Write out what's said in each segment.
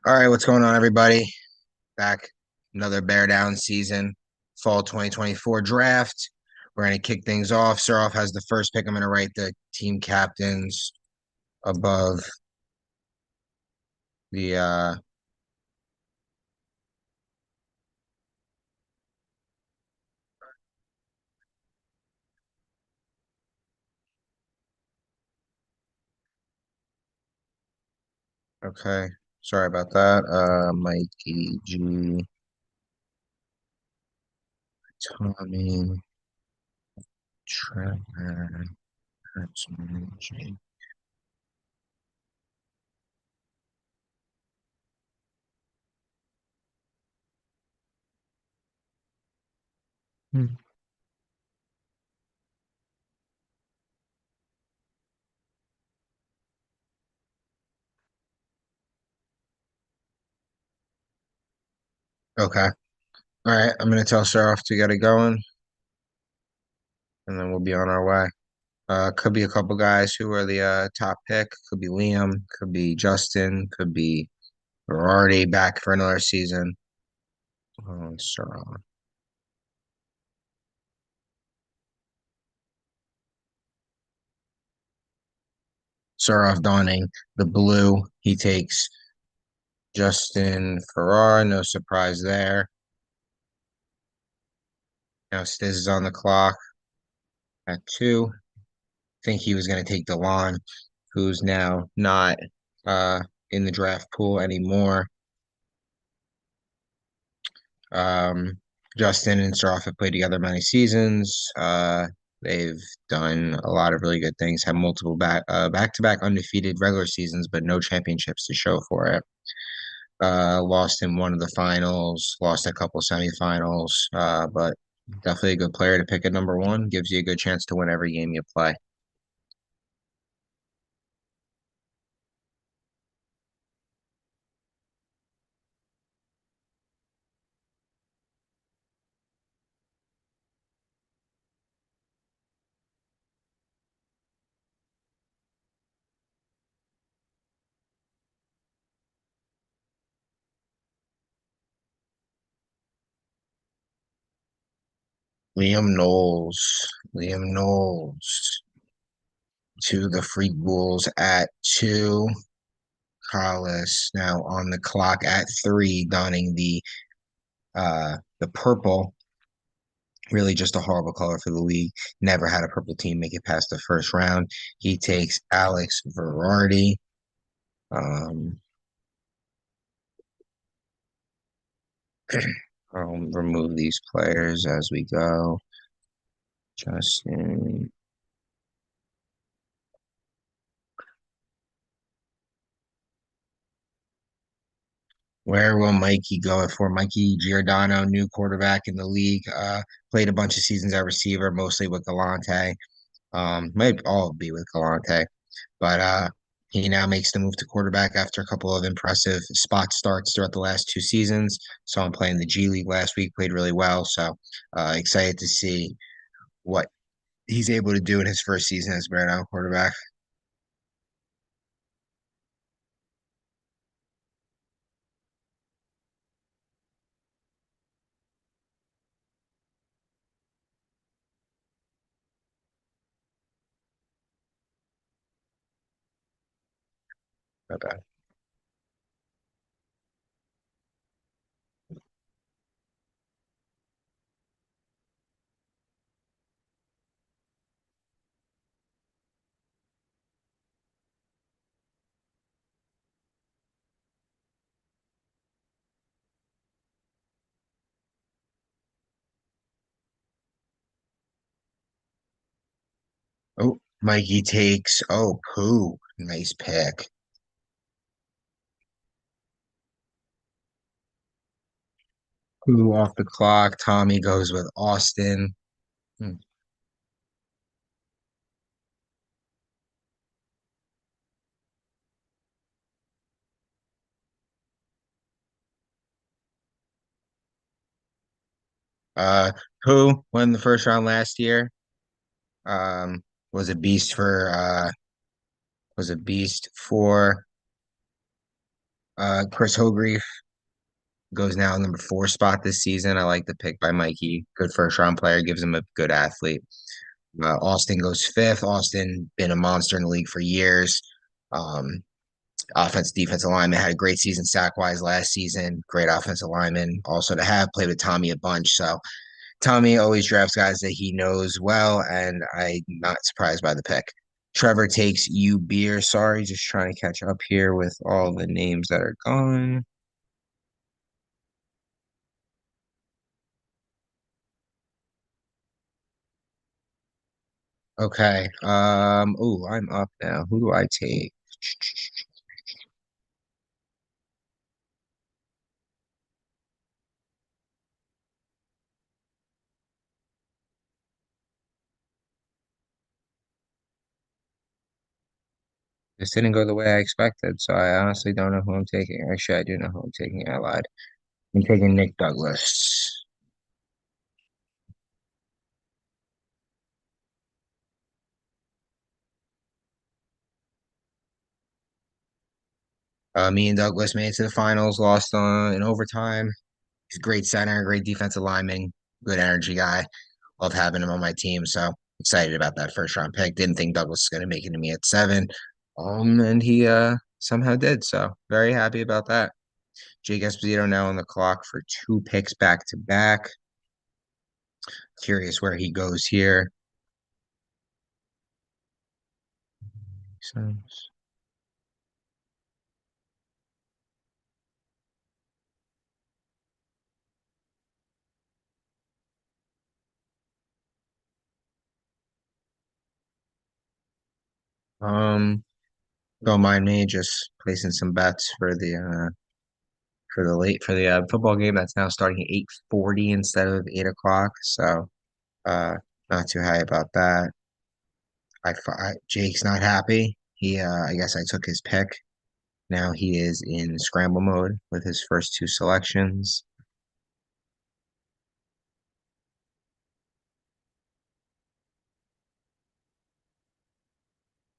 All right, what's going on, everybody? Back another Bear Down season, fall 2024 draft. We're going to kick things off. Suroff has the first pick. I'm going to write the team captains above the. Okay, sorry about that. Mikey G, Tommy, Trevor, Hertzman, G. Hmm. Okay, all right. I'm going to tell Suroff to get it going, and then we'll be on our way. Could be a couple guys who are the top pick. Could be Liam. Could be Justin. Could be Berardi back for another season. Sir, Sarov donning the blue. He takes Justin Farrar. No surprise there. Now Stiz is on the clock at two. Think he was going to take DeLon, who's now not uh, in the draft pool anymore. Um, Justin and Soroff have played together many seasons. They've done a lot of really good things, have multiple back-to-back undefeated regular seasons, but no championships to show for it. Lost in one of the finals, lost a couple semifinals, but definitely a good player to pick at number one. Gives you a good chance to win every game you play. Liam Knowles. Liam Knowles to the Freak Bulls at two. Collis now on the clock at three, donning the purple. Really just a horrible color for the league. Never had a purple team make it past the first round. He takes Alex Verardi. Um, I'll remove these players as we go. Justin. Where will Mikey go for Mikey Giordano, new quarterback in the league? Played a bunch of seasons at receiver, mostly with Galante. Might all be with Galante, but he now makes the move to quarterback after a couple of impressive spot starts throughout the last two seasons. Saw him playing the G League last week, played really well. So excited to see what he's able to do in his first season as Bear Down quarterback. Okay. Oh, Mikey takes, oh, Pooh. Nice pick. Pooh off the clock. Tommy goes with Austin. Hmm. Uh, Pooh won the first round last year. Um, was a beast for Chris Hogrefe goes now number four spot this season. I like the pick by Mikey. Good first round player, gives him a good athlete. Austin goes fifth. Austin been a monster in the league for years. Um, Offense, defensive lineman had a great season sack wise last season. Great offensive lineman. Also to have played with Tommy a bunch. So Tommy always drafts guys that he knows well, and I'm not surprised by the pick. Trevor takes you beer. Sorry, just trying to catch up here with all the names that are gone. Okay. Oh, I'm up now. Who do I take? This didn't go the way I expected, so I honestly don't know who I'm taking. Actually, I do know who I'm taking. I lied. I'm taking Nick Douglas. Me and Douglas made it to the finals, lost in overtime. He's a great center, great defensive lineman, good energy guy. Love having him on my team. So excited about that first round pick. Didn't think Douglas was going to make it to me at seven. And he somehow did. So very happy about that. Jake Esposito now on the clock for two picks back to back. Curious where he goes here. So, um, don't mind me just placing some bets for the football game that's now starting at 8:40 instead of 8 o'clock. So uh not too high about that. Jake's not happy. I guess I took his pick. Now he is in scramble mode with his first two selections.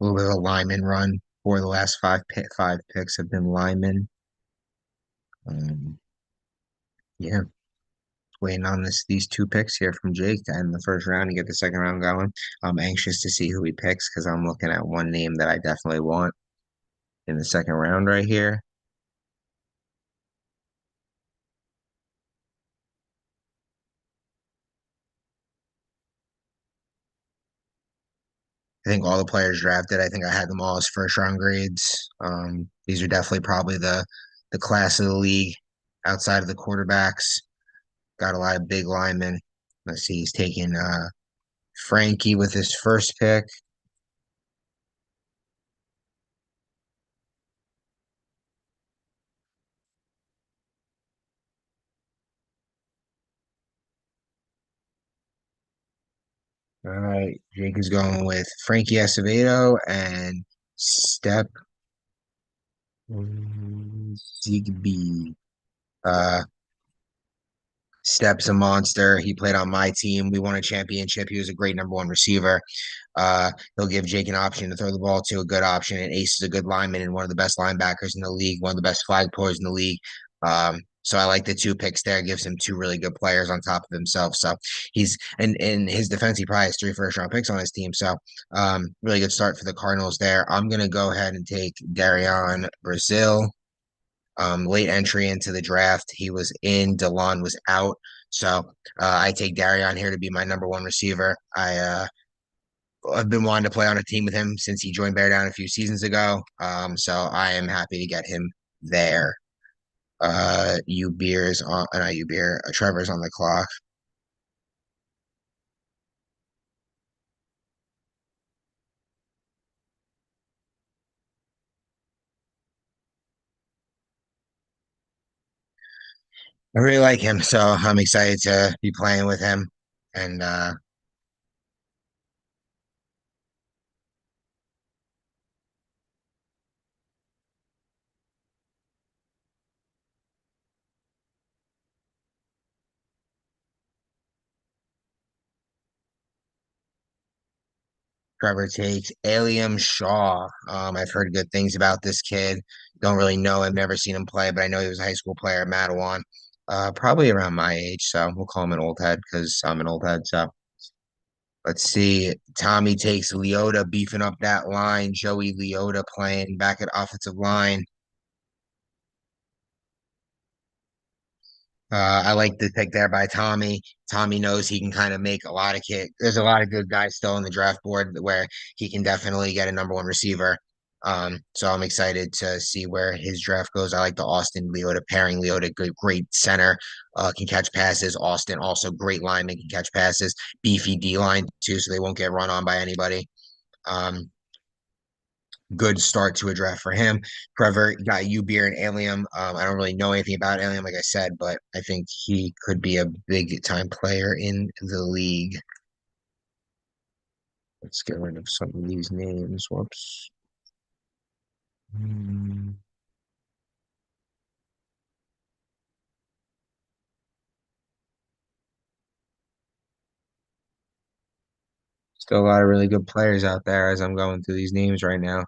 A little bit of a lineman run. For the last five picks have been linemen. Um, yeah, waiting on these two picks here from Jake to end the first round and get the second round going. I'm anxious to see who he picks because I'm looking at one name that I definitely want in the second round right here. I think all the players drafted, I think I had them all as first round grades. These are definitely probably the class of the league outside of the quarterbacks. Got a lot of big linemen. Let's see, he's taking Frankie with his first pick. All right, Jake is going with Frankie Acevedo and Step Zigbee. Uh, Step's a monster. He played on my team. We won a championship. He was a great number one receiver. He'll give Jake an option to throw the ball to, a good option. And Ace is a good lineman and one of the best linebackers in the league, one of the best flag pullers in the league. So I like the two picks there. Gives him two really good players on top of himself. So he's in his defense, he probably has three first round picks on his team. So really good start for the Cardinals there. I'm gonna go ahead and take Darion Brazil. Late entry into the draft. He was in, Delon was out. So I take Darion here to be my number one receiver. I've been wanting to play on a team with him since he joined Bear Down a few seasons ago. So I am happy to get him there. You beers on not you beer. Trevor's on the clock. I really like him, so I'm excited to be playing with him. And Trevor takes Aliam Shaw. I've heard good things about this kid. Don't really know him, never seen him play, but I know he was a high school player at Madawan. Probably around my age, so we'll call him an old head because I'm an old head. So let's see. Tommy takes Leota beefing up that line. Joey Leota playing back at offensive line. I like the pick there by Tommy. Tommy knows he can kind of make a lot of kick. There's a lot of good guys still on the draft board where he can definitely get a number one receiver. So I'm excited to see where his draft goes. I like the Austin Leota pairing. Leota, good, great center, can catch passes. Austin also great lineman, can catch passes. Beefy D line too, so they won't get run on by anybody. Um, Good start to a draft for him. Trevor got Ubeer and Alium. I don't really know anything about Alium, like I said, but I think he could be a big time player in the league. Let's get rid of some of these names. Whoops. Hmm. Still a lot of really good players out there as I'm going through these names right now.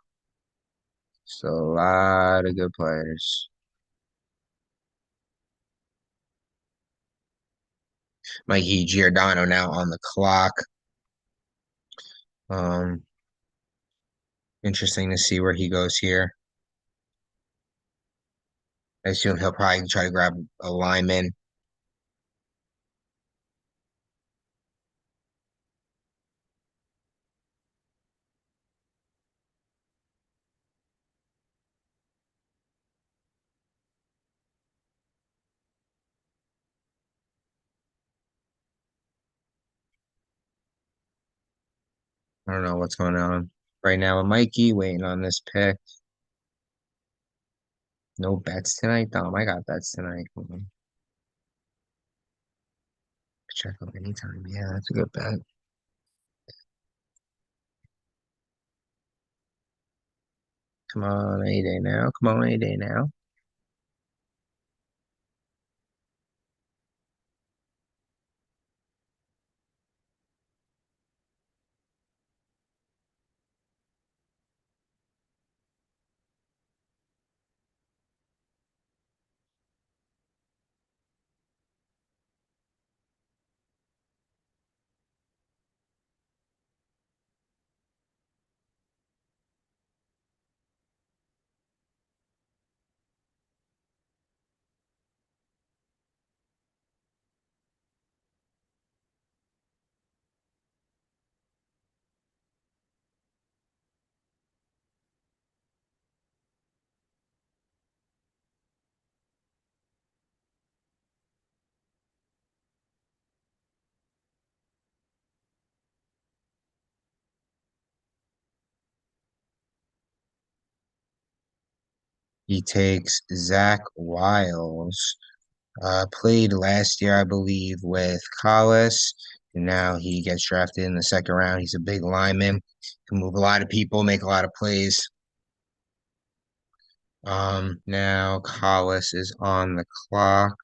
Still a lot of good players. Mikey Giordano now on the clock. Um, Interesting to see where he goes here. I assume he'll probably try to grab a lineman. I don't know what's going on right now with Mikey, waiting on this pick. No bets tonight, Dom. I got bets tonight. Hold on. Check up anytime. Yeah, that's a good bet. Come on, any day now. Come on, any day now. He takes Zach Wiles. Played last year, I believe, with Collis. And now he gets drafted in the second round. He's a big lineman, can move a lot of people, make a lot of plays. Now Collis is on the clock.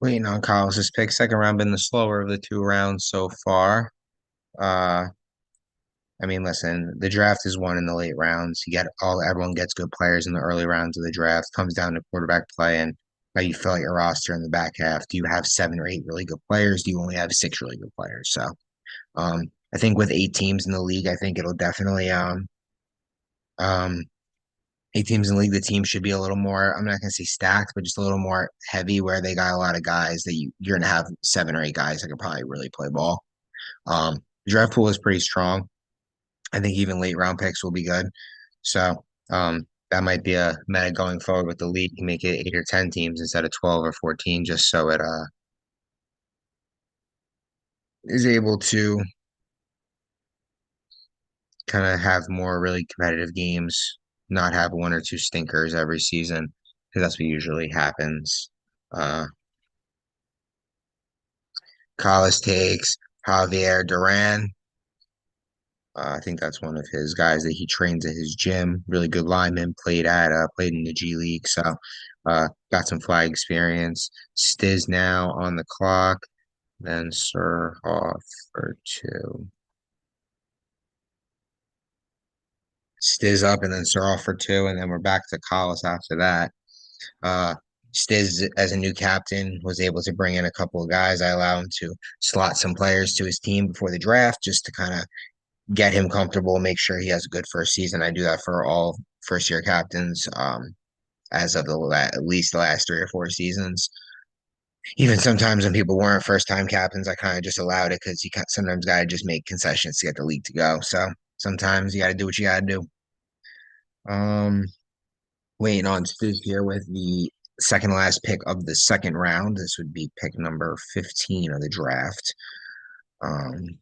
Waiting on Collis's pick. Second round been the slower of the two rounds so far. Uh, I mean, listen, the draft is won in the late rounds. You get everyone gets good players in the early rounds of the draft. Comes down to quarterback play and how you fill out your roster in the back half. Do you have seven or eight really good players? Do you only have six really good players? So, I think with eight teams in the league, I think it'll definitely um Eight teams in the league. The team should be a little more, I'm not gonna say stacked, but just a little more heavy where they got a lot of guys that you're gonna have seven or eight guys that could probably really play ball. The draft pool is pretty strong. I think even late round picks will be good. So that might be a meta going forward with the league. You make it eight or 10 teams instead of 12 or 14, just so it is able to kind of have more really competitive games, not have one or two stinkers every season, because that's what usually happens. Uh, Collis takes Javier Duran. I think that's one of his guys that he trains at his gym. Really good lineman. Played in the G League, so got some flag experience. Stiz now on the clock. Then Sir off for two. Stiz up and then Sir off for two, and then we're back to Collis after that. Uh, Stiz, as a new captain, was able to bring in a couple of guys. I allow him to slot some players to his team before the draft just to kind of get him comfortable, make sure he has a good first season. I do that for all first year captains, as of at least the last three or four seasons. Even sometimes when people weren't first time captains, I kind of just allowed it because sometimes got to just make concessions to get the league to go. So sometimes you got to do what you got to do. Um, Waiting on Stiz here with the second last pick of the second round. This would be pick number 15 of the draft. Um,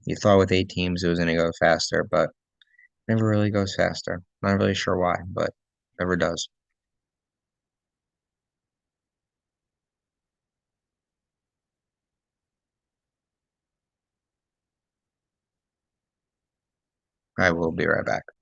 you thought with eight teams it was going to go faster, but never really goes faster. Not really sure why, but never does. I will be right back. –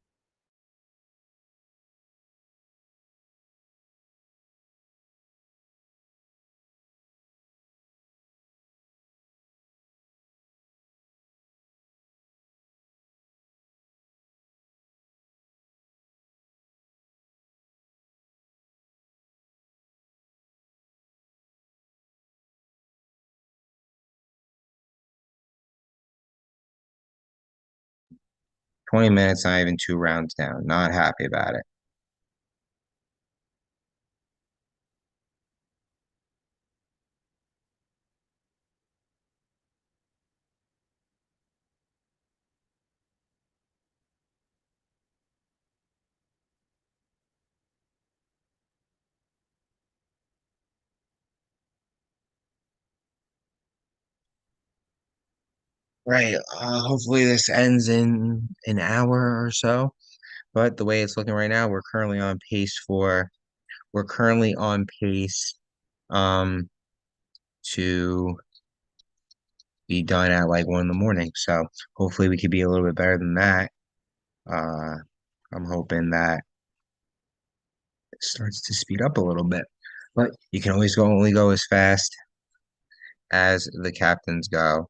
20 minutes, not even two rounds down. Not happy about it. Right. Hopefully this ends in an hour or so. But the way it's looking right now, we're currently on pace um to be done at like 1 in the morning. So hopefully we could be a little bit better than that. Uh I'm hoping that it starts to speed up a little bit. But you can always only go as fast as the captains go.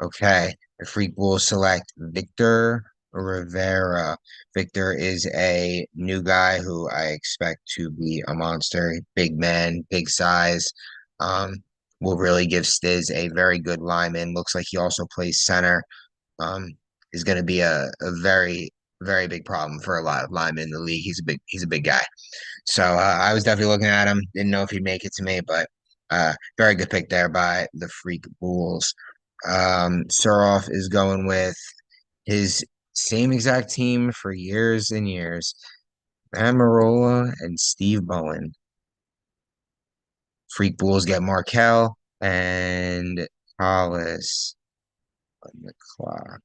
Okay, the Freak will select Victor Rivera. Victor is a new guy who I expect to be a monster. Big man, big size. Um, will really give Stiz a very good lineman. Looks like he also plays center. Um, is going to be a very, very big problem for a lot of linemen in the league. He's a big guy. So I was definitely looking at him. Didn't know if he'd make it to me, but very good pick there by the Freak Bulls. Suroff is going with his same exact team for years and years. Amarola and Steve Bowen. Freak Bulls get Markel and Hollis on the clock.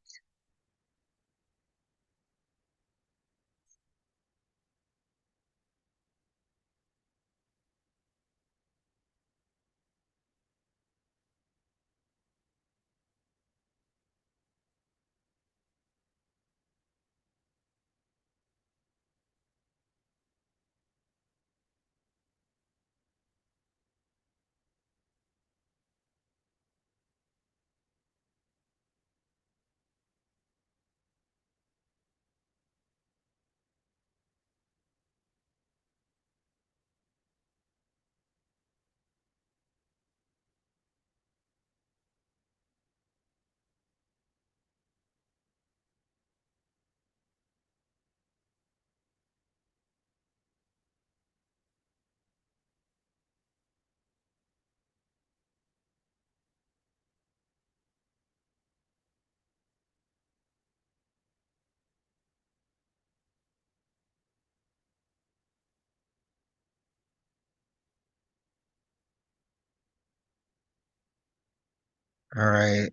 All right.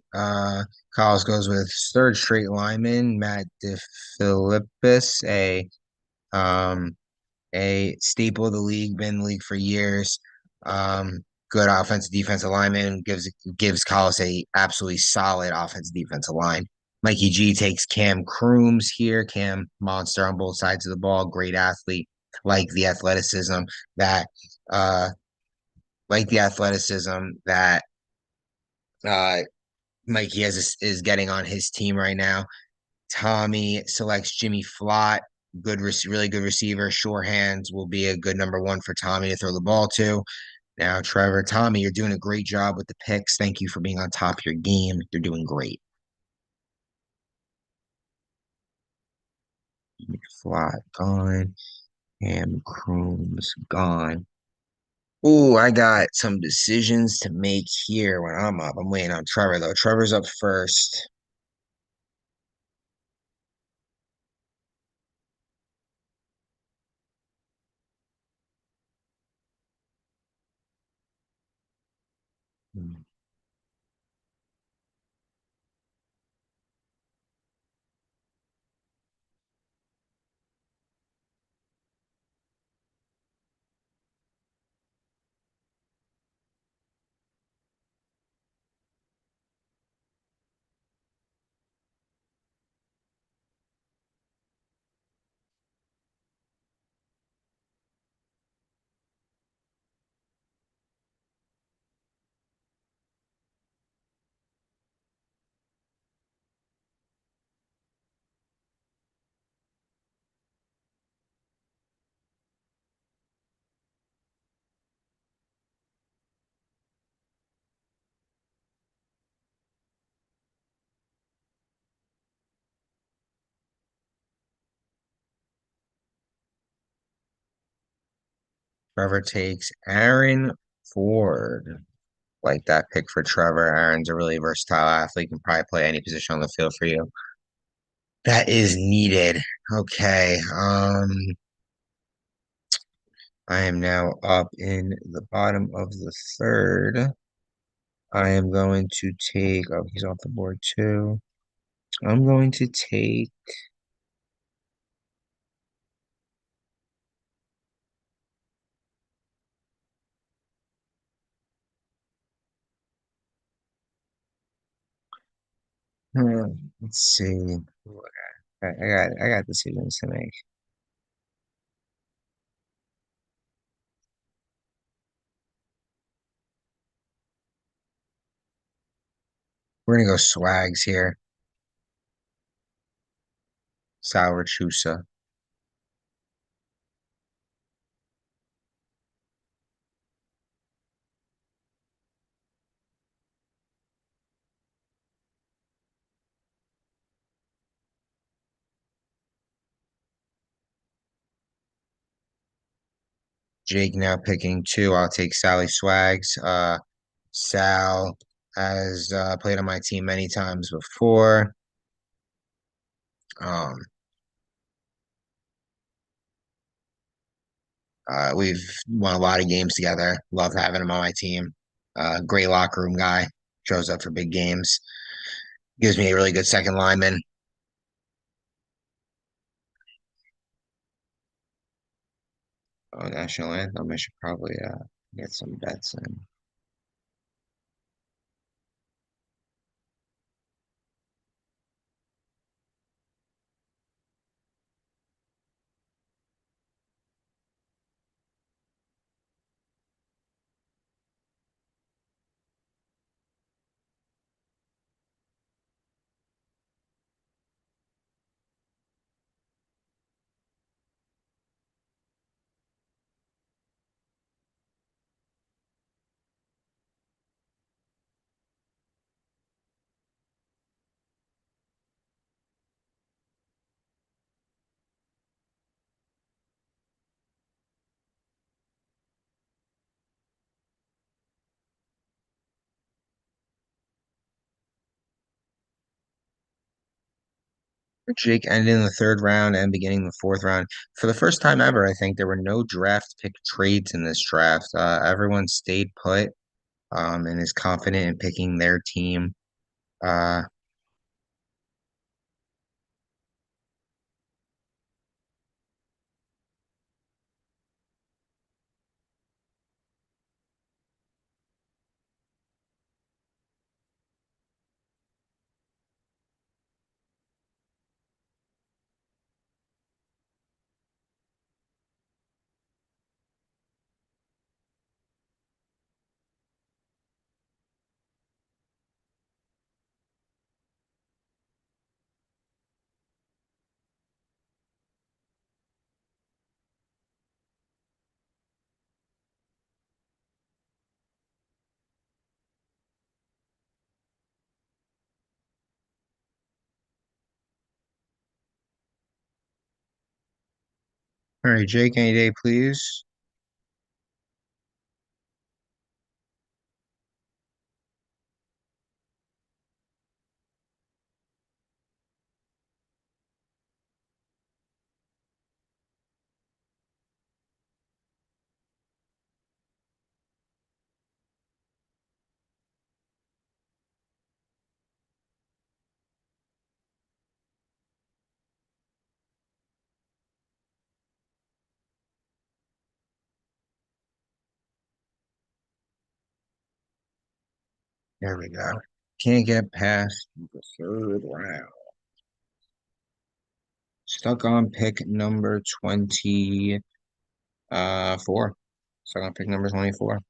Kyle's goes with third straight lineman, Matt DeFilippis, um a staple of the league, been in the league for years. Um, Good offensive defensive lineman, gives Collis a absolutely solid offensive defensive line. Mikey G takes Cam Crooms here. Cam monster on both sides of the ball, great athlete, like the athleticism that uh the athleticism that uh Mikey is getting on his team right now. Tommy selects Jimmy Flott, really good receiver. Sure hands will be a good number one for Tommy to throw the ball to. Now, Trevor, Tommy, you're doing a great job with the picks. Thank you for being on top of your game. You're doing great. Jimmy Flott gone. Cam Crooms gone. Ooh, I got some decisions to make here when I'm up. I'm waiting on Trevor though. Trevor's up first. Trevor takes Aaron Ford. Like that pick for Trevor. Aaron's a really versatile athlete, can probably play any position on the field for you. That is needed. Okay. I am now up in the bottom of the third. I am going to take, oh, he's off the board too. I'm going to take, let's see. I got decisions to make. We're gonna go swags here. Sour Chusa. Jake now picking two. I'll take Sally Swags. Sal has played on my team many times before. Um, we've won a lot of games together. Love having him on my team. Great locker room guy. Shows up for big games. Gives me a really good second lineman. Oh, national anthem. I should probably get some bets in. Jake ended in the third round and beginning the fourth round. For the first time ever, I think there were no draft pick trades in this draft. Everyone stayed put. and is confident in picking their team. Uh, all right, Jake, any day, please. There we go. Can't get past the third round. Stuck on pick number 24. Stuck on pick number 24.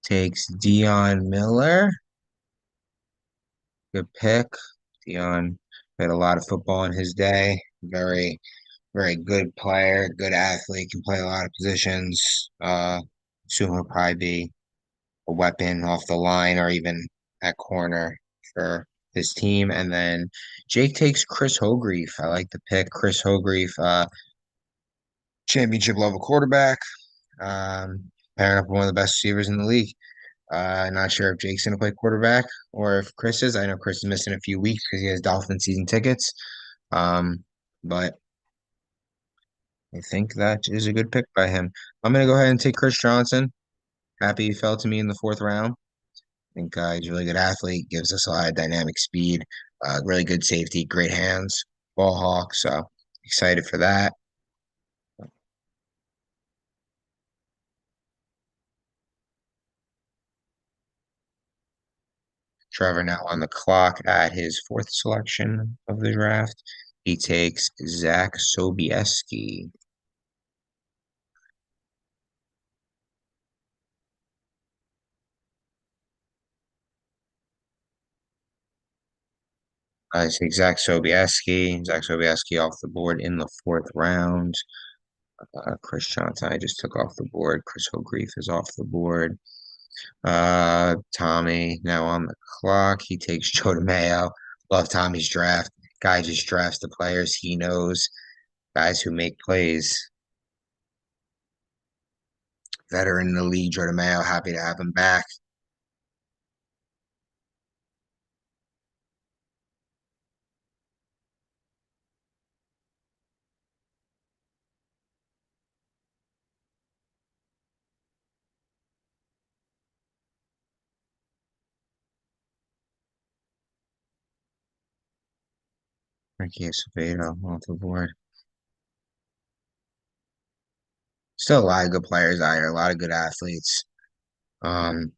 Takes Dion Miller. Good pick. Dion played a lot of football in his day. Very good player, good athlete, can play a lot of positions. Assume he'll probably be a weapon off the line or even at corner for his team. And then Jake takes Chris Hogrefe. I like the pick. Chris Hogrefe, championship level quarterback, pairing up with one of the best receivers in the league. Not sure if Jake's gonna play quarterback or if Chris is. I know Chris is missing a few weeks because he has Dolphin season tickets. Um, but I think that is a good pick by him. I'm gonna go ahead and take Chris Johnson. Happy he fell to me in the fourth round. I think he's a really good athlete, gives us a lot of dynamic speed, really good safety, great hands, ball hawk. So excited for that. Trevor now on the clock at his fourth selection of the draft. He takes Zach Sobieski. I take Zach Sobieski. Zach Sobieski off the board in the fourth round. Chris Johnson, I just took off the board. Chris O'Greef is off the board. Tommy now on the clock. He takes Joe DeMayo. Love Tommy's draft. Guy just drafts the players he knows, guys who make plays. Veteran in the league, Joe DeMayo. Happy to have him back. Ricky Acevedo off the board. Still a lot of good players out here, a lot of good athletes. Um,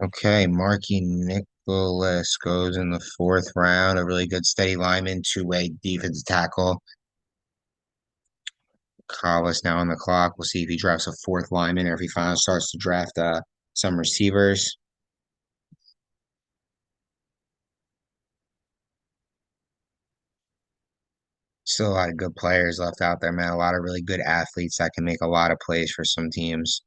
okay, Marky Nicholas goes in the fourth round. A really good steady lineman, two-way defense tackle. Collis now on the clock. We'll see if he drafts a fourth lineman or if he finally starts to draft some receivers. Still a lot of good players left out there, man. A lot of really good athletes that can make a lot of plays for some teams.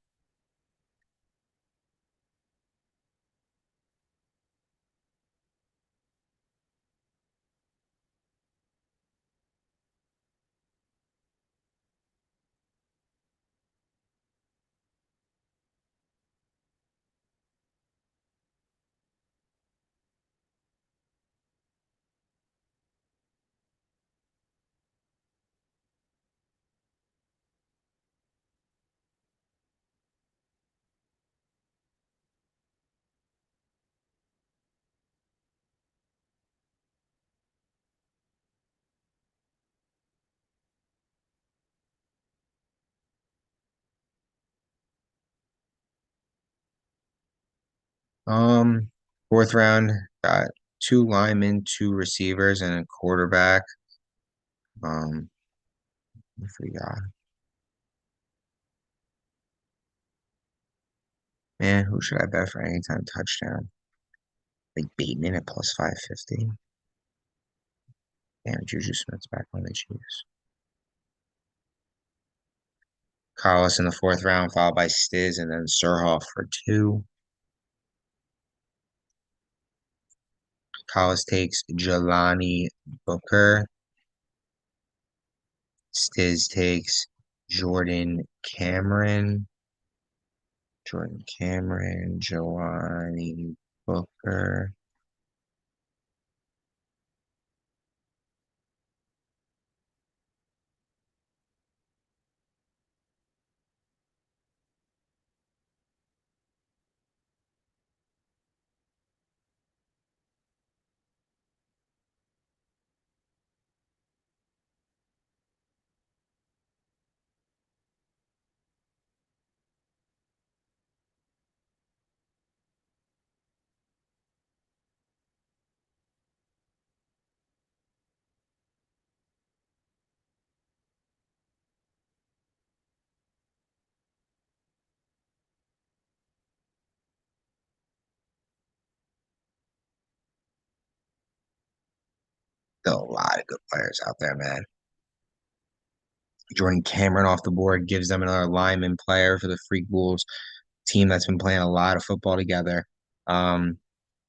Um, Fourth round, got two linemen, two receivers, and a quarterback. I forgot. Man, who should I bet for anytime touchdown? Like Bateman at plus 550. Damn, Juju Smith's back on the Chiefs. Carlos in the fourth round, followed by Stiz, and then Surhoff for two. Carlos takes Jelani Booker. Stiz takes Jordan Cameron. Jordan Cameron, Jelani Booker. Still a lot of good players out there, man. Jordan Cameron off the board gives them another lineman player for the Freak Wolves team that's been playing a lot of football together. A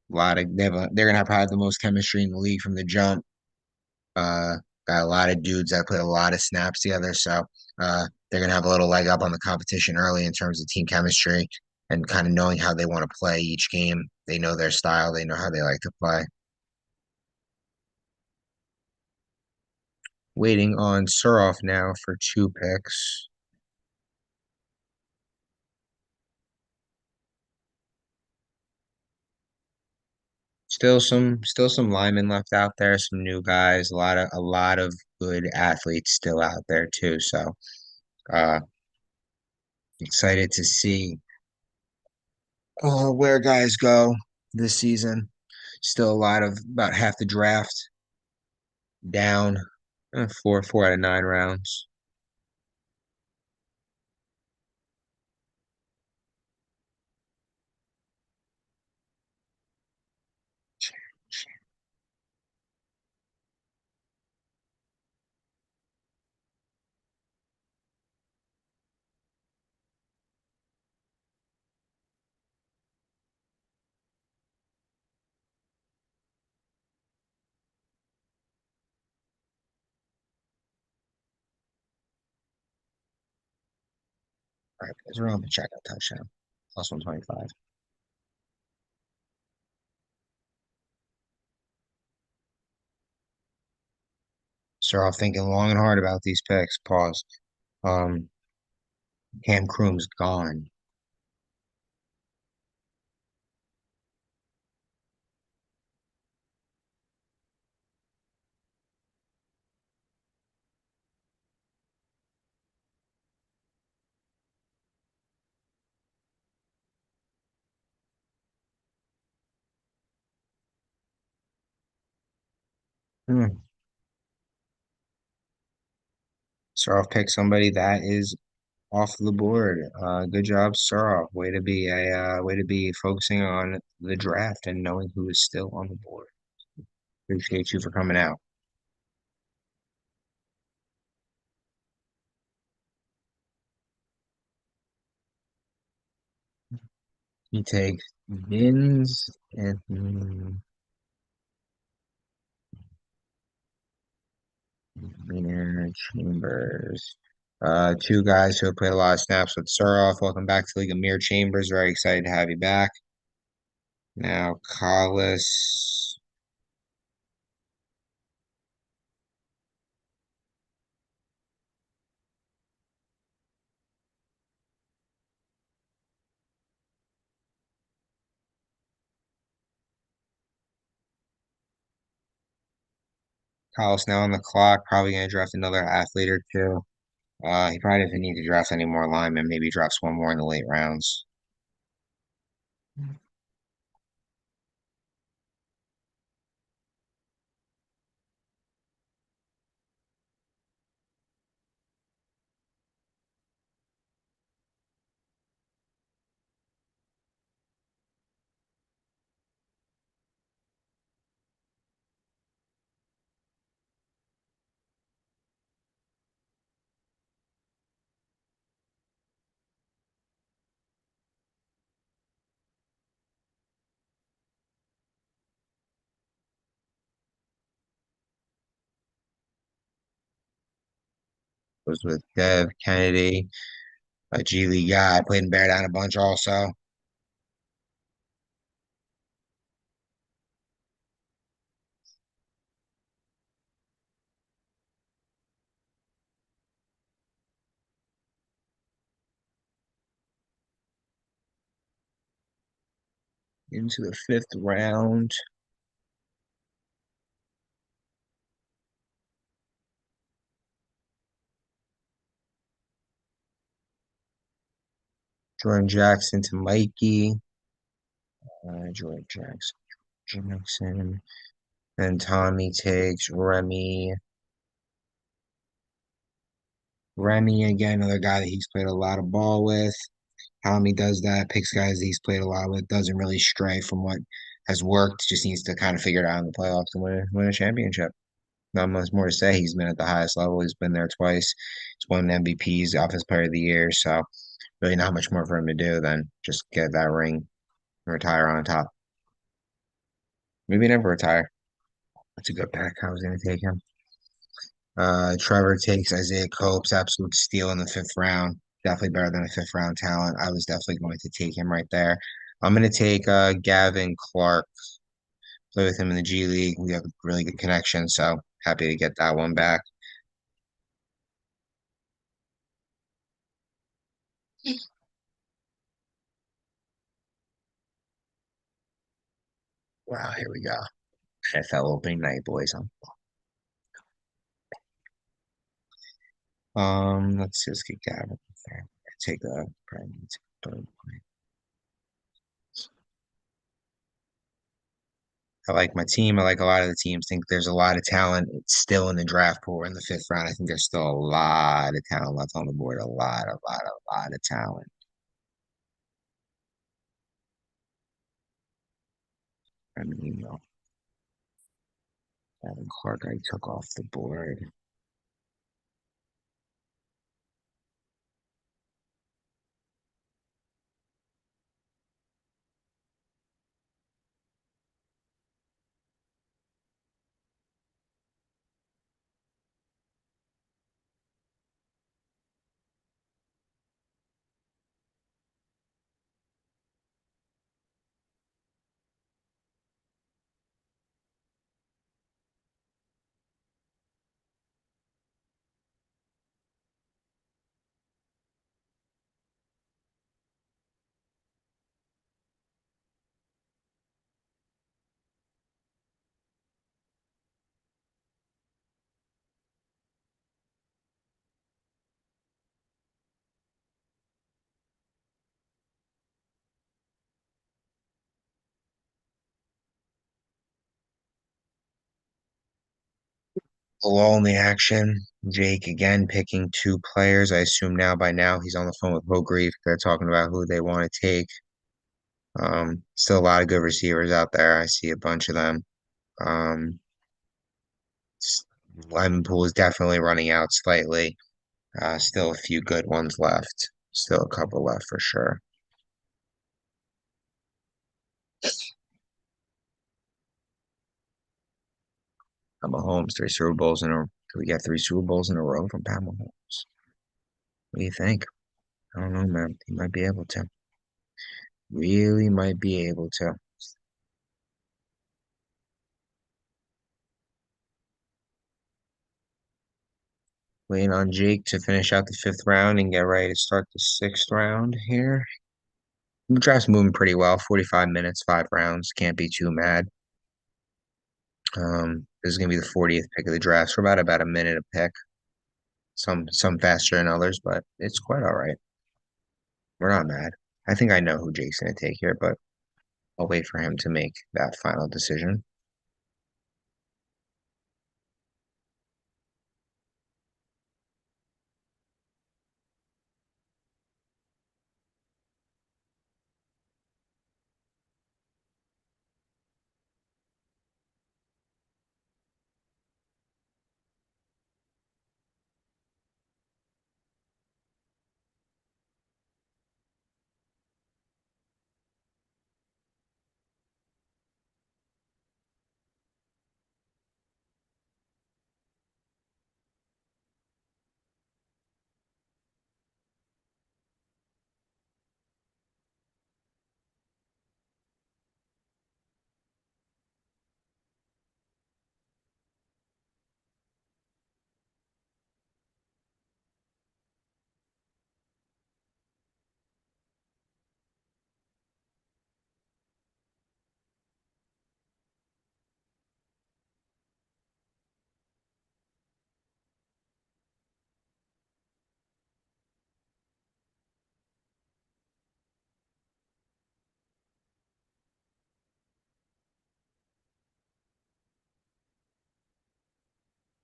lot of they're gonna have probably the most chemistry in the league from the jump. Uh, got a lot of dudes that played a lot of snaps together, so they're gonna have a little leg up on the competition early in terms of team chemistry and kind of knowing how they want to play each game. They know their style, they know how they like to play. Waiting on Suroff now for two picks. Still some linemen left out there, some new guys, a lot of good athletes still out there too. So uh excited to see where guys go this season. Still a lot of about half the draft down, four out of 9 rounds. All right, guys, we're on the checkout touchdown. Plus 125. Start off thinking long and hard about these picks. Pause. Um, Cam Croom's gone. Hmm. Start off pick somebody that is off the board. Good job, Sarov. Way to be focusing on the draft and knowing who is still on the board. Appreciate you for coming out. He takes Vins and Wiener Chambers. Two guys who have played a lot of snaps with Sarov. Welcome back to the League, Amir Chambers. Very excited to have you back. Now, Collis. Collis now on the clock. Probably going to draft another athlete or two. He probably doesn't need to draft any more linemen. Maybe drafts one more in the late rounds. Was with Dev Kennedy, a G League guy. Played in Bear Down a bunch also. Into the fifth round. Jordan Jackson to Mikey. Jordan Jackson. Then Tommy takes Remy. Remy again, another guy that he's played a lot of ball with. Tommy does that, picks guys that he's played a lot with, doesn't really stray from what has worked, just needs to kind of figure it out in the playoffs and win a championship. Not much more to say. He's been at the highest level. He's been there twice. He's won MVPs, Offensive Player of the Year. So really not much more for him to do than just get that ring and retire on top. Maybe never retire. That's a good pick. I was going to take him. Trevor takes Isaiah Cope's absolute steal in the fifth round. Definitely better than a fifth round talent. I was definitely going to take him right there. I'm going to take Gavin Clark. Play with him in the G League. We have a really good connection, so happy to get that one back. Wow, here we go. NFL opening night, boys. Let's get Gavin there. Take a I like my team. I like a lot of the teams. Think there's a lot of talent. It's still in the draft pool in the fifth round. I think there's still a lot of talent left on the board. A lot of talent. I mean, Evan Clark, I took off the board. Below in the action. Jake again picking two players. I assume now by now he's on the phone with Hogreave. They're talking about who they want to take. Still a lot of good receivers out there. I see a bunch of them. Um, Lemon pool is definitely running out slightly. Still a few good ones left. Still a couple left for sure. Mahomes, three Super Bowls in a. Do we get three Super Bowls in a row from Pat Mahomes? What do you think? I don't know, man. He might be able to. Really might be able to. Waiting on Jake to finish out the fifth round and get ready to start the sixth round here. The draft's moving pretty well. 45 minutes, five rounds. Can't be too mad. This is gonna be the 40th pick of the draft, so about a minute a pick. Some faster than others, but it's quite all right. We're not mad. I think I know who Jake's gonna take here, but I'll wait for him to make that final decision.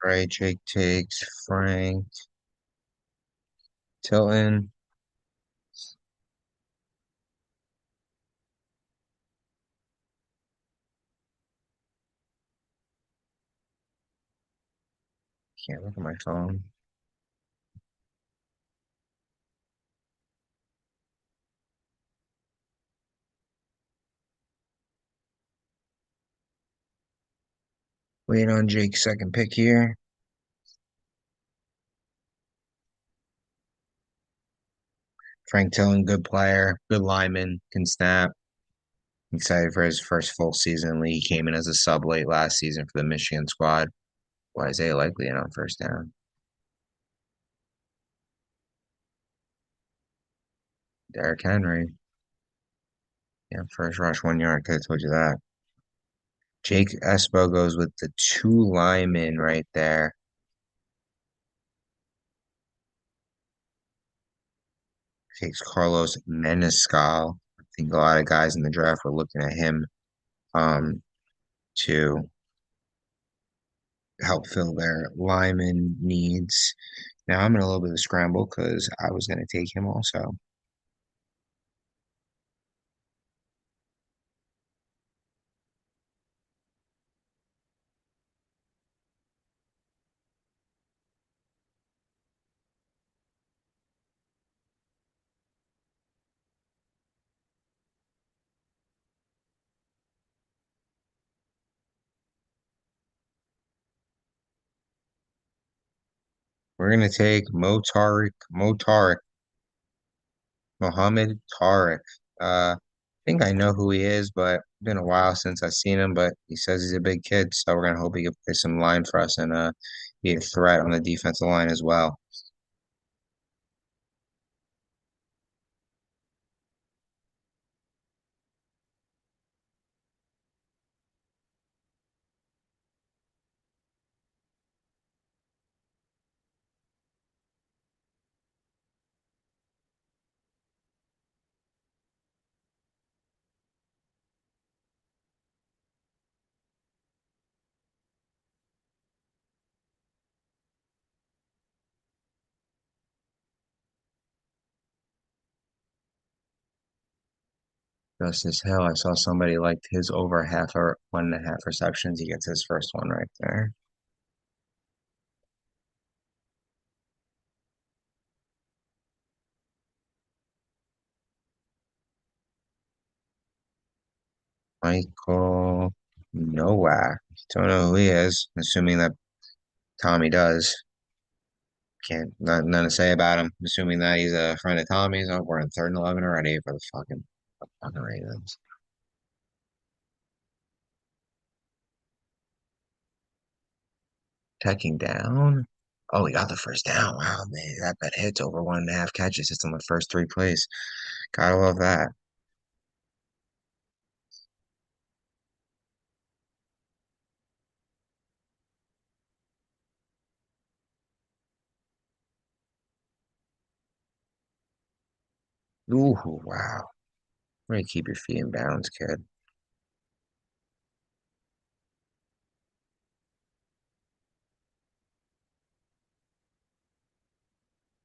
Right, Jake takes Frank Tilton. Can't look at my phone. Wait on Jake's second pick here. Frank Tillman, good player, good lineman, can snap. Excited for his first full season in the league. He came in as a sub late last season for the Michigan squad. Why Isaiah Likely in on first down? Derrick Henry. Yeah, first rush 1 yard. Could have told you that. Jake Espo goes with the two linemen right there. Takes Carlos Menescal. I think a lot of guys in the draft were looking at him um, to help fill their lineman needs. Now I'm in a little bit of a scramble because I was going to take him also. We're going to take Mo Tariq, Mohammed Tariq. I think I know who he is, but it's been a while since I've seen him. But he says he's a big kid, so we're gonna hope he can play some line for us and be a threat on the defensive line as well. Justice Hill, I saw somebody liked his over half or 1.5 receptions. He gets his first one right there. Michael Nowak. Don't know who he is. Assuming that Tommy does. Can't nothing to say about him. Assuming that he's a friend of Tommy's. Oh, we're in third and 11 already for the fucking Ravens. Checking down. Oh, we got the first down. Wow, man, that bet hits over 1.5 catches. It's on the first three plays. Gotta love that. Ooh, wow. Way to keep your feet in bounds, kid.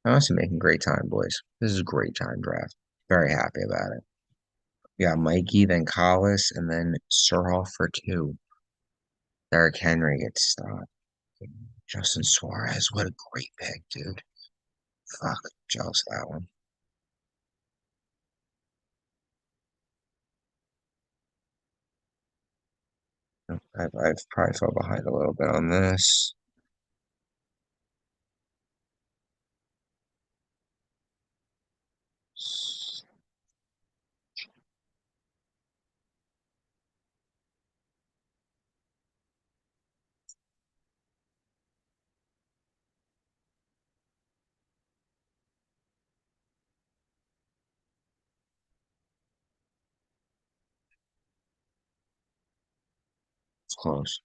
Honestly, making great time, boys. This is a great time draft. Very happy about it. We got Mikey, then Collis, and then Surhoff for two. Derrick Henry gets stopped. Justin Suarez, what a great pick, dude. Fuck, jealous of that one. I've probably fell behind a little bit on this. It's close.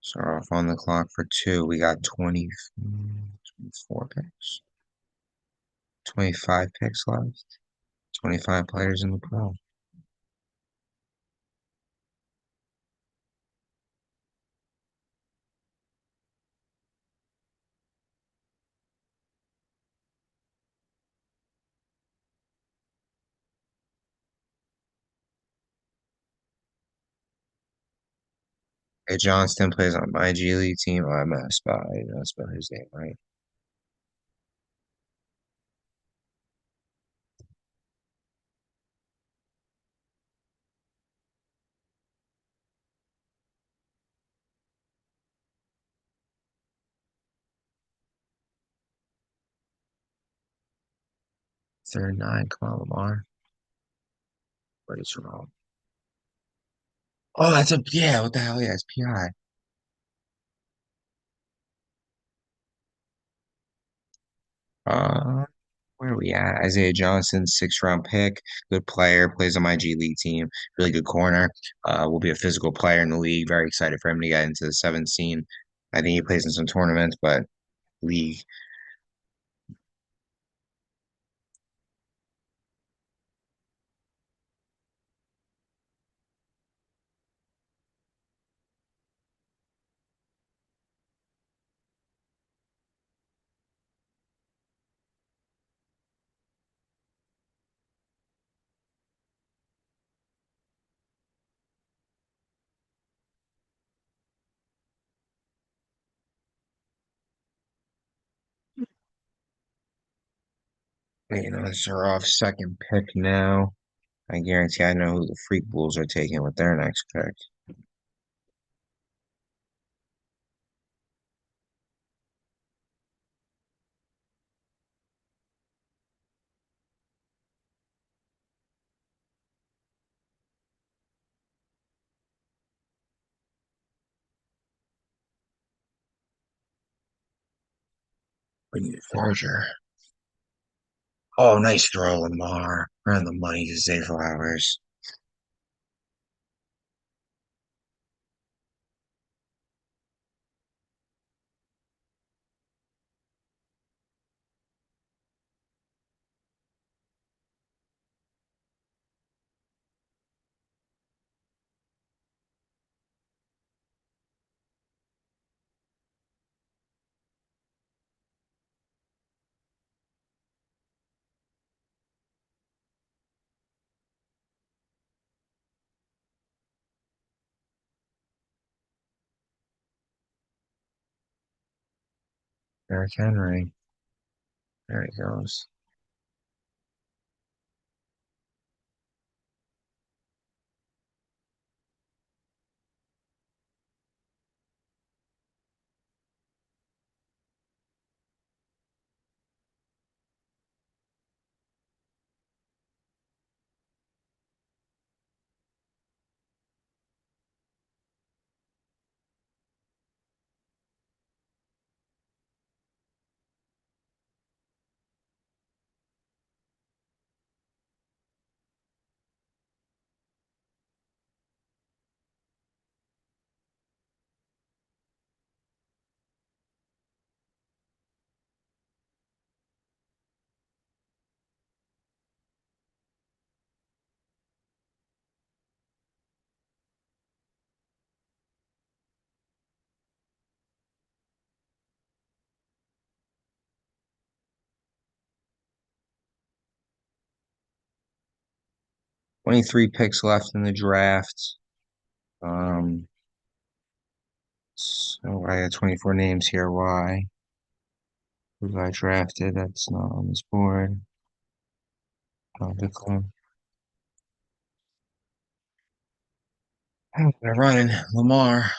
Start off on the clock for two. We got 24 picks, 25 picks left, 25 players in the pool. Hey, Johnston plays on my G League team. Oh, I'm gonna spell. I know spell his name right. 39. Come on, Lamar. What is wrong? Oh, that's a yeah. What the hell? Yeah, it's PI. Uh, where are we at? Isaiah Johnson, 6th round pick, good player, plays on my G League team, really good corner. Will be a physical player in the league. Very excited for him to get into the seventh scene. I think he plays in some tournaments, but league. It's our off second pick now. I guarantee I know who the Freak Bulls are taking with their next pick. 4. Oh, nice throw, Lamar. Earn the money to Zay Flowers. Derrick Henry. There he goes. – 23 picks left in the draft. Um, so I got 24 names here. Why? Who got drafted? That's not on this board. Declan. They're running. Lamar.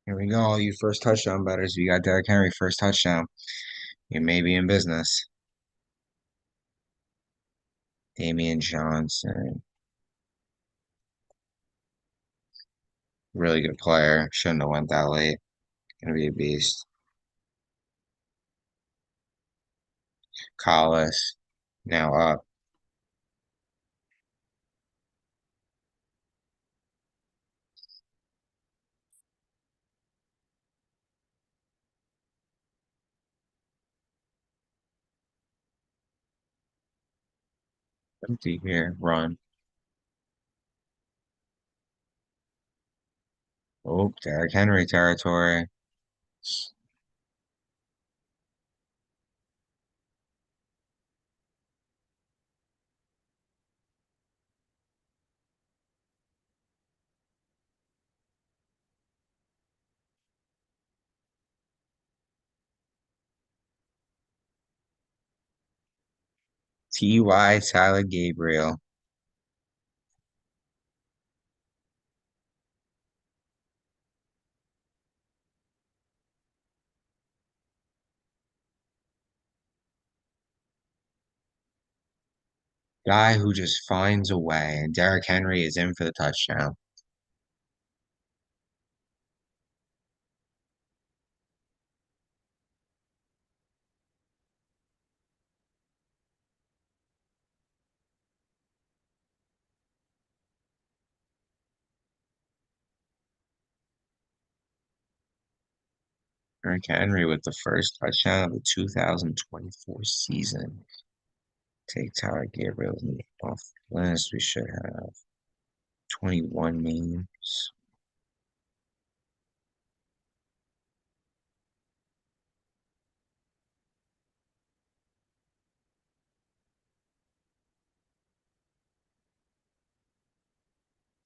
Here we go. All you first touchdown betters. You got Derrick Henry first touchdown. You may be in business. Damian Johnson. Really good player. Shouldn't have went that late. Gonna be a beast. Collis. Now up. Empty here. Run. Oh, Derrick Henry territory. T.Y. Tyler Gabriel. Guy who just finds a way, and Derrick Henry is in for the touchdown. Derrick Henry with the first touchdown of the 2024 season. Take Tyler Gabriel's name off the list. We should have 21 names.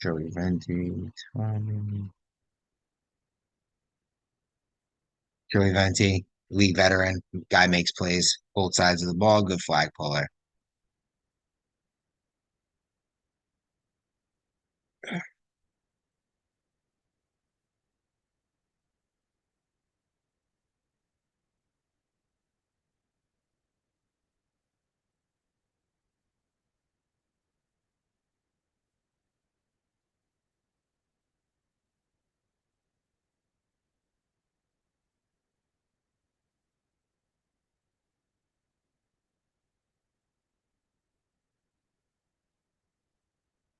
Joey Venti, Tommy. Joey Venti, league veteran. Guy makes plays both sides of the ball. Good flag puller.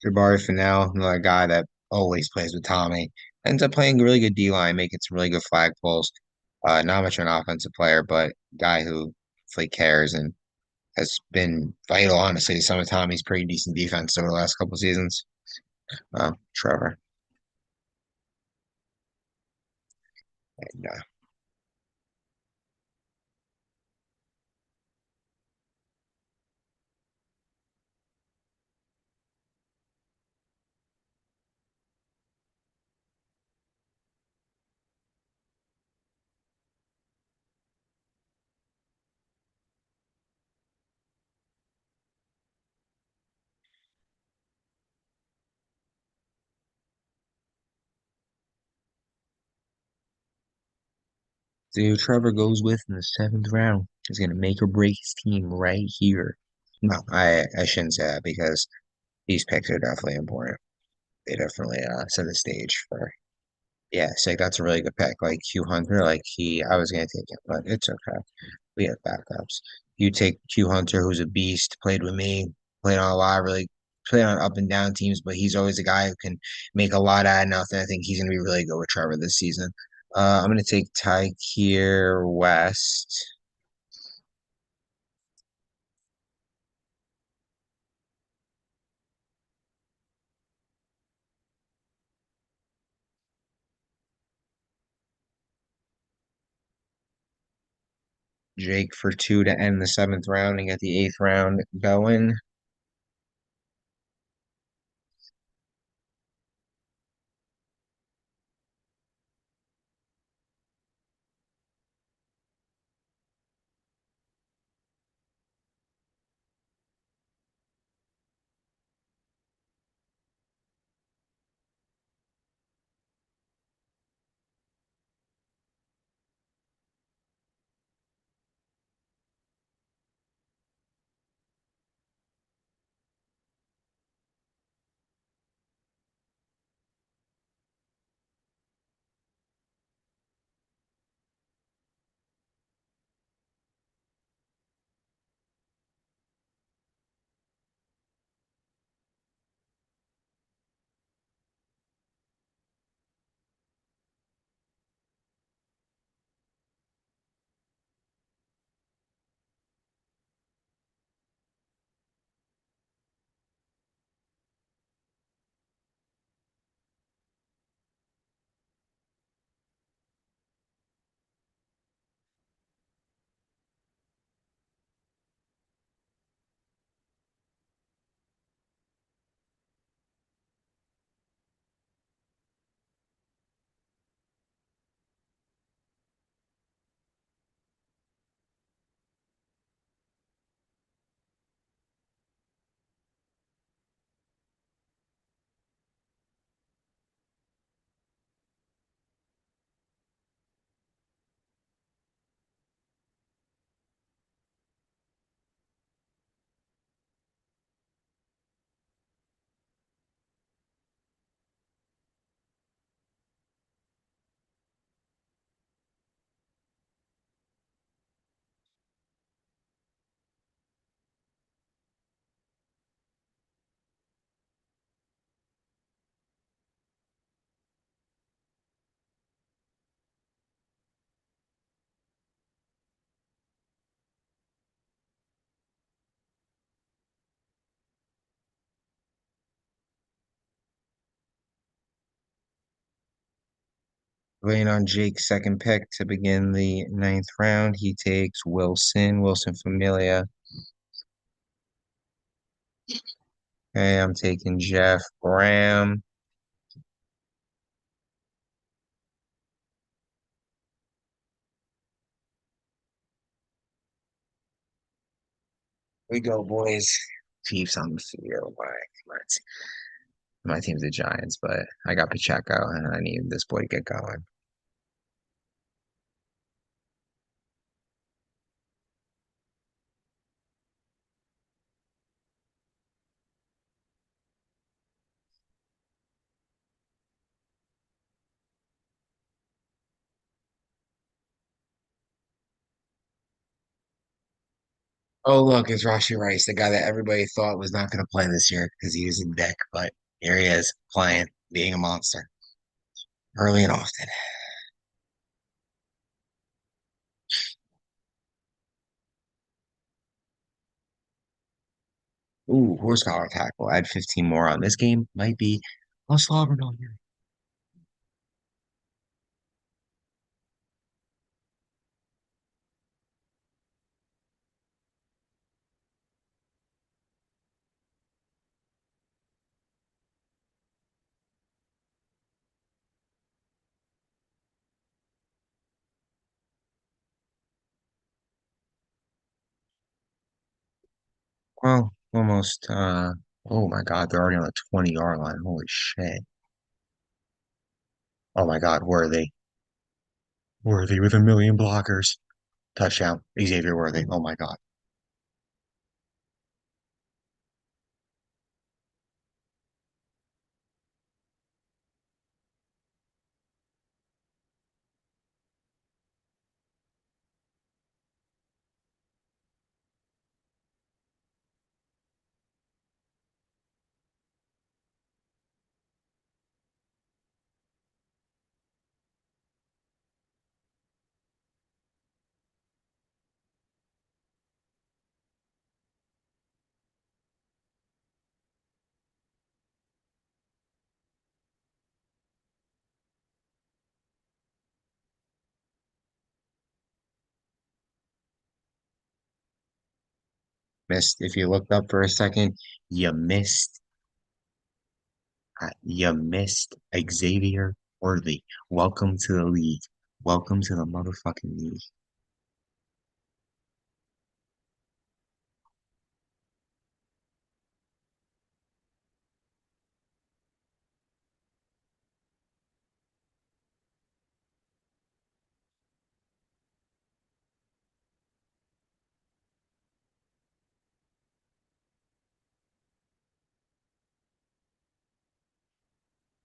Jabari Fennell, another guy that always plays with Tommy, ends up playing really good D line, making some really good flag pulls. Not much of an offensive player, but guy who really cares and has been vital, honestly, to some of Tommy's pretty decent defense over the last couple seasons. Trevor. And, dude, Trevor goes with in the seventh round. He's gonna make or break his team right here. No, I shouldn't say that because these picks are definitely important. They definitely set the stage for yeah, so that's a really good pick. Like Q Hunter, I was gonna take it, but it's okay. We have backups. You take Q Hunter, who's a beast, played with me, played on a lot, really played on up and down teams, but he's always a guy who can make a lot out of nothing. I think he's gonna be really good with Trevor this season. I'm gonna take Tykier West, Jake for two to end the seventh round and get the eighth round going. Waiting on Jake's second pick to begin the ninth round. He takes Wilson Familia. Okay, I'm taking Jeff Graham. We go, boys. Chiefs on the field. My team's the Giants, but I got Pacheco and I need this boy to get going. Oh, look, it's Rashi Rice, the guy that everybody thought was not going to play this year because he was in deck, but here he is playing, being a monster early and often. Ooh, horsepower tackle. Add 15 more on this game. Might be a slobber on here. Well, almost. Oh my God, they're already on the 20-yard line. Holy shit. Oh my God, Worthy. Worthy with a million blockers. Touchdown. Xavier Worthy. Oh my God. Missed. If you looked up for a second, you missed. You missed Xavier Worthy. Welcome to the league. Welcome to the motherfucking league.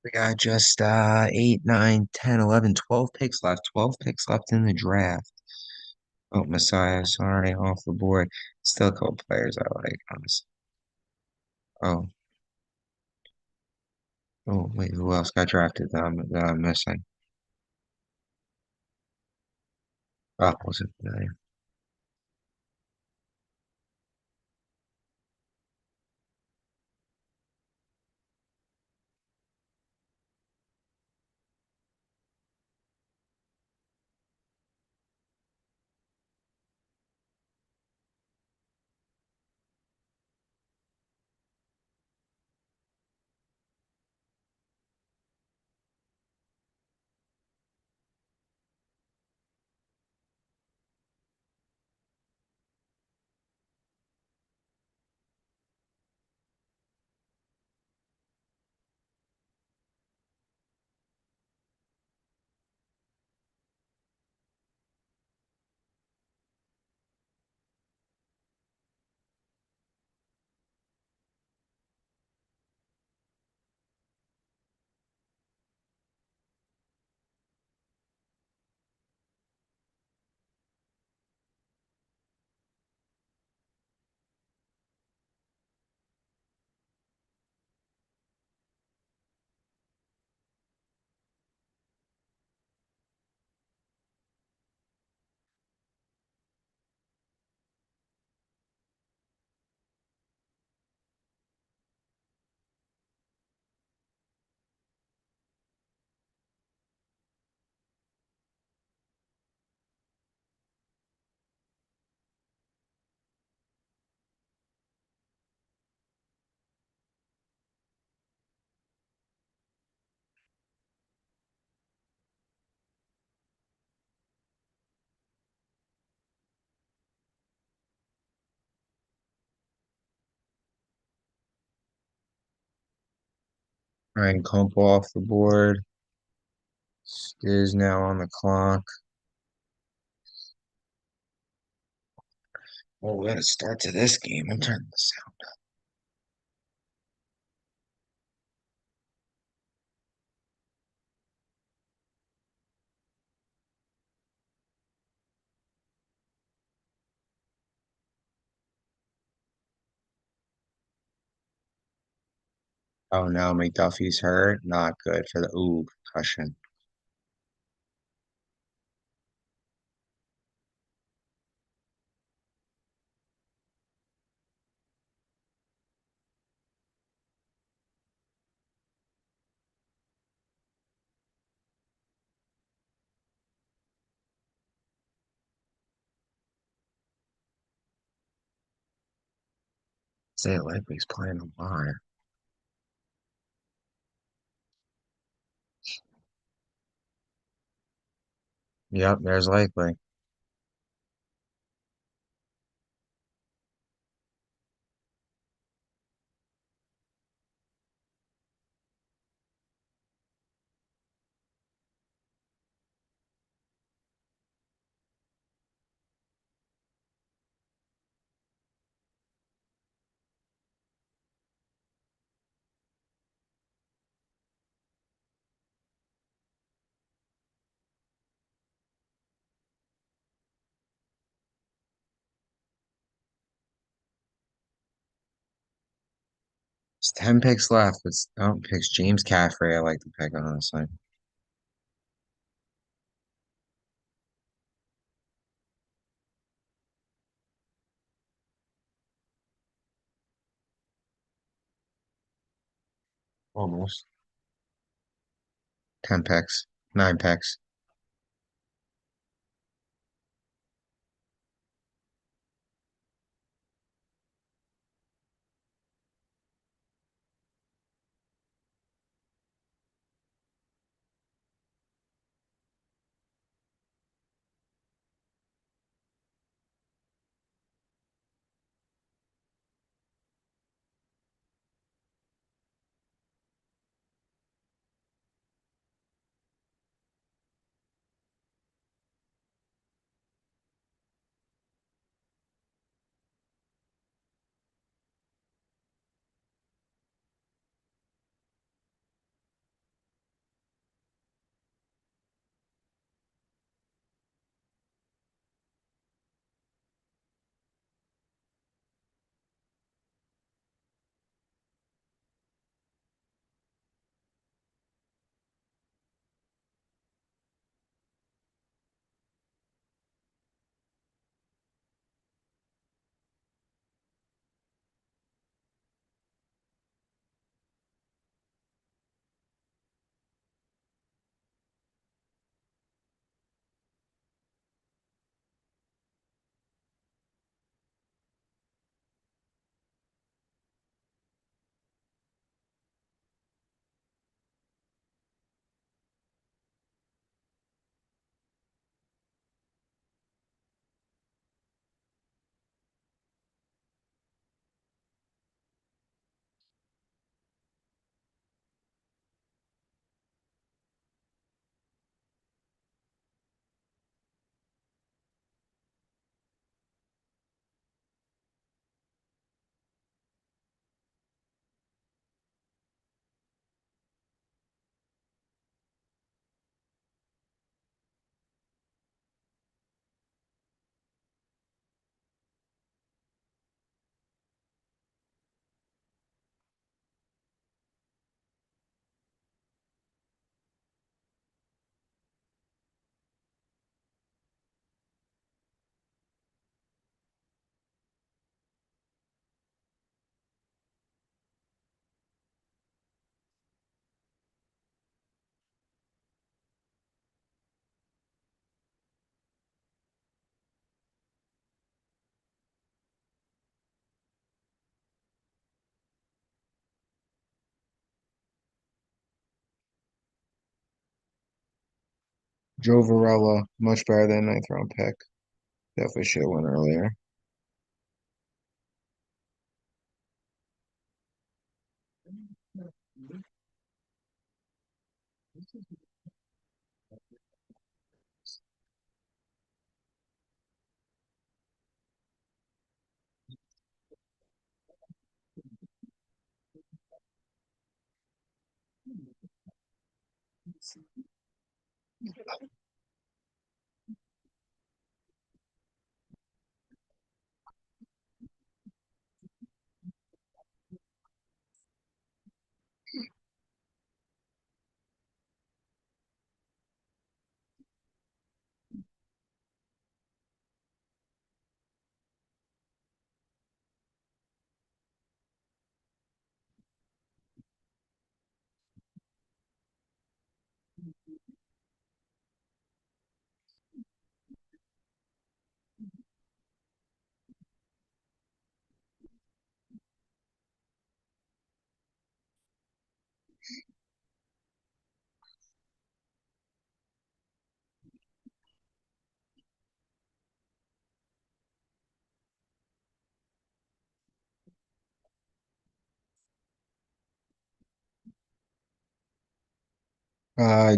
We got just 8, 9, 10, 11, 12 picks left. 12 picks left in the draft. Oh, Messiah, sorry, off the board. Still a couple players I like, honestly. Oh, oh, wait, who else got drafted that I'm missing? Oh, was it? Ryan Kumpo off the board. Is now on the clock. Oh, we got a start to this game. I'm turning this out. Oh no, McDuffie's hurt. Not good for the concussion. Say it like he's playing a lot. Yep, there's likely. It's 10 picks left. It's picks James Caffrey. I like the pick, honestly. Almost. 10 picks. 9 picks. Joe Varela, much better than ninth round pick. Definitely should have went earlier.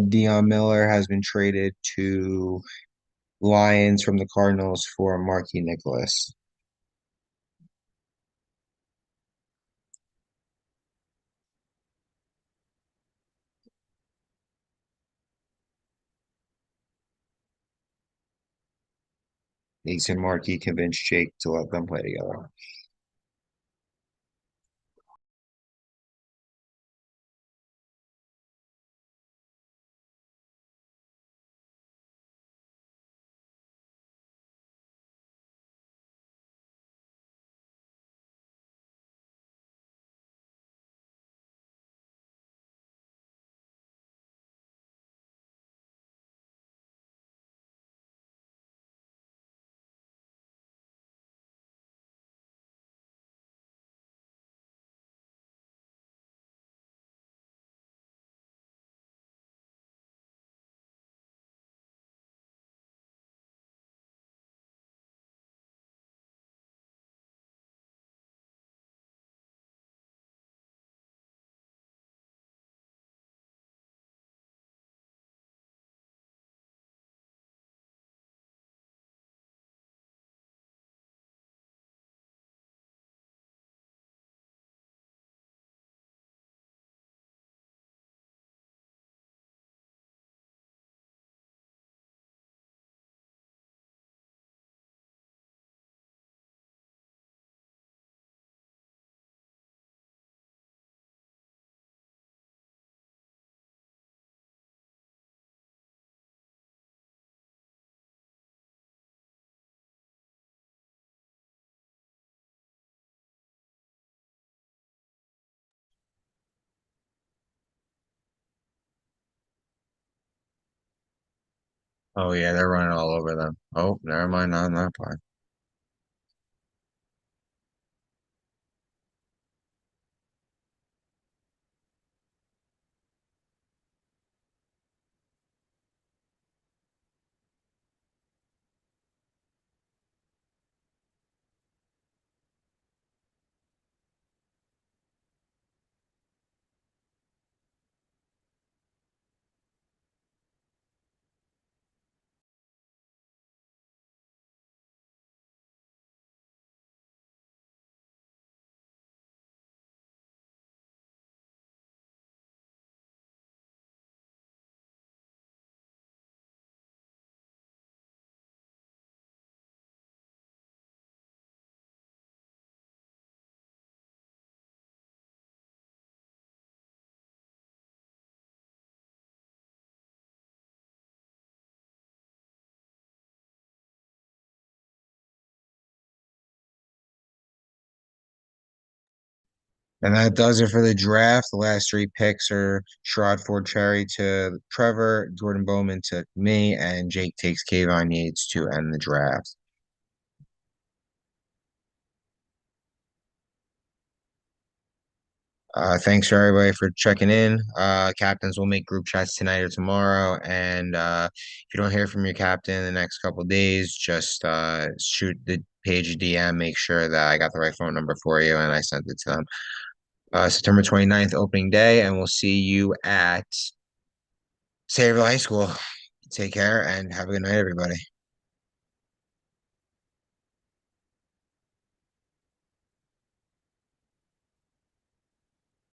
Dion Miller has been traded to Lions from the Cardinals for Marquis Nicholas. East and Marquis convinced Jake to let them play together. Oh yeah, they're running all over them. Oh, never mind, not on that part. And that does it for the draft. The last three picks are Sherrod Ford Cherry to Trevor, Jordan Bowman to me, and Jake takes Kayvon Yates to end the draft. Thanks for everybody for checking in. Captains will make group chats tonight or tomorrow. And if you don't hear from your captain in the next couple of days, just shoot the page a DM. Make sure that I got the right phone number for you and I sent it to them. September 29th, opening day, and we'll see you at Sayreville High School. Take care and have a good night, everybody.